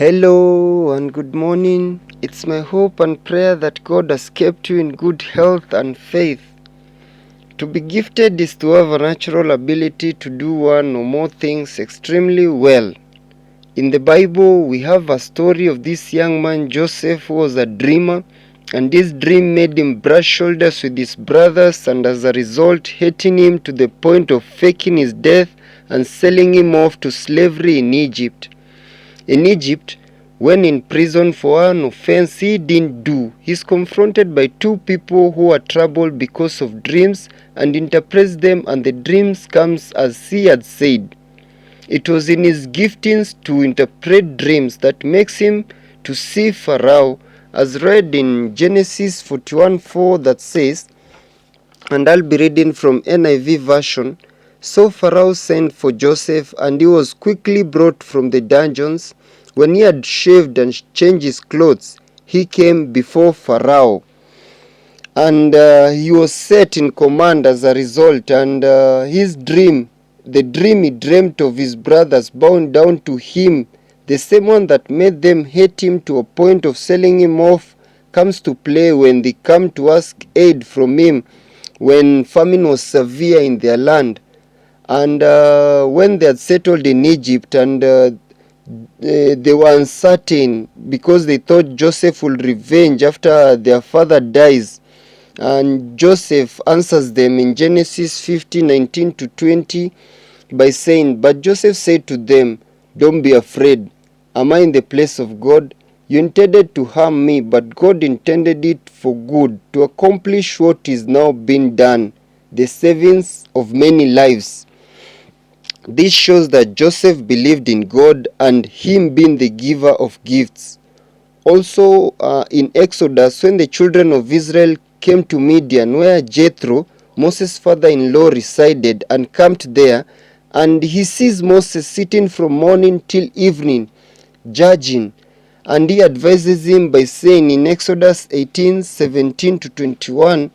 Hello and good morning. It's my hope and prayer that God has kept you in good health and faith. To be gifted is to have a natural ability to do one or more things extremely well. In the Bible, we have a story of this young man Joseph who was a dreamer, and this dream made him brush shoulders with his brothers, and as a result hating him to the point of faking his death and selling him off to slavery in Egypt. In Egypt, when in prison for an offense he didn't do, he is confronted by two people who are troubled because of dreams and interprets them, and the dreams comes as he had said. It was in his giftings to interpret dreams that makes him to see Pharaoh, as read in Genesis 41:4 that says, and I'll be reading from NIV version. So Pharaoh sent for Joseph, and he was quickly brought from the dungeons. When he had shaved and changed his clothes, he came before Pharaoh. And he was set in command as a result. And his dream, the dream he dreamt of his brothers bound down to him, the same one that made them hate him to a point of selling him off, comes to play when they come to ask aid from him when famine was severe in their land. And when they had settled in Egypt, and they were uncertain because they thought Joseph will revenge after their father dies. And Joseph answers them in Genesis 50:19 to 20 by saying, But Joseph said to them, Don't be afraid. Am I in the place of God? You intended to harm me, but God intended it for good, to accomplish what is now being done, the savings of many lives. This shows that Joseph believed in God and him being the giver of gifts. Also in Exodus, when the children of Israel came to Midian, where Jethro, Moses' father-in-law, resided, and camped there, and he sees Moses sitting from morning till evening, judging, and he advises him by saying in Exodus 18:17 to 21,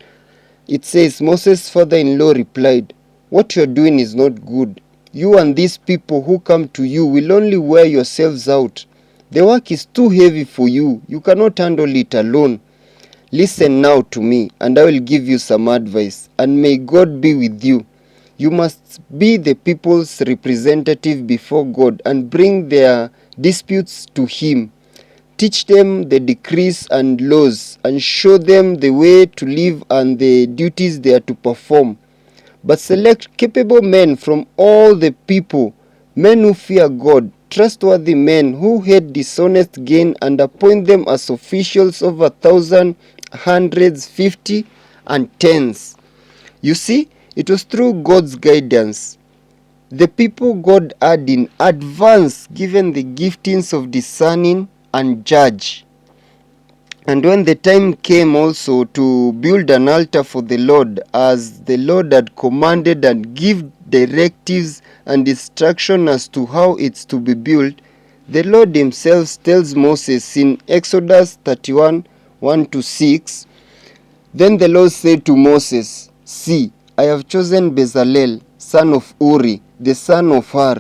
it says, Moses' father-in-law replied, What you are doing is not good. You and these people who come to you will only wear yourselves out. The work is too heavy for you. You cannot handle it alone. Listen now to me, and I will give you some advice, and may God be with you. You must be the people's representative before God and bring their disputes to Him. Teach them the decrees and laws, and show them the way to live and the duties they are to perform. But select capable men from all the people, men who fear God, trustworthy men who hate dishonest gain, and appoint them as officials over 1,000, hundreds, 50, and tens. You see, it was through God's guidance. The people God had in advance given the giftings of discerning and judge. And when the time came also to build an altar for the Lord, as the Lord had commanded, and give directives and instruction as to how it's to be built, the Lord himself tells Moses in Exodus 31:1 to 6, Then the Lord said to Moses, See, I have chosen Bezalel, son of Uri, the son of Hur,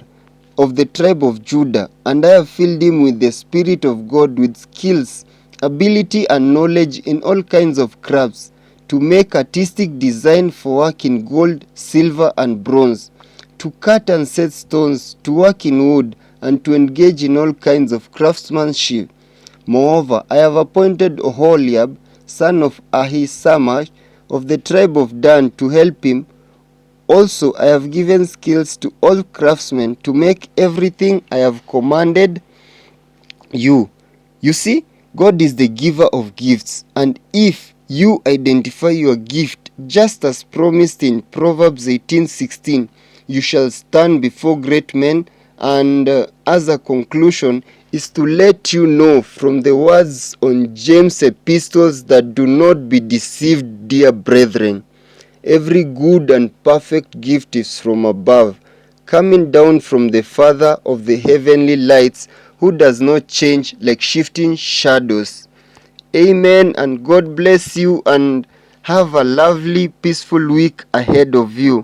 of the tribe of Judah, and I have filled him with the Spirit of God, with skills, ability, and knowledge in all kinds of crafts, to make artistic design for work in gold, silver, and bronze, to cut and set stones, to work in wood, and to engage in all kinds of craftsmanship. Moreover, I have appointed Oholiab, son of Ahisamach, of the tribe of Dan, to help him. Also, I have given skills to all craftsmen to make everything I have commanded you. You see, God is the giver of gifts, and if you identify your gift just as promised in Proverbs 18:16, you shall stand before great men. And as a conclusion is to let you know from the words on James' epistles that do not be deceived, dear brethren. Every good and perfect gift is from above, coming down from the Father of the heavenly lights, who does not change like shifting shadows. Amen, and God bless you, and have a lovely, peaceful week ahead of you.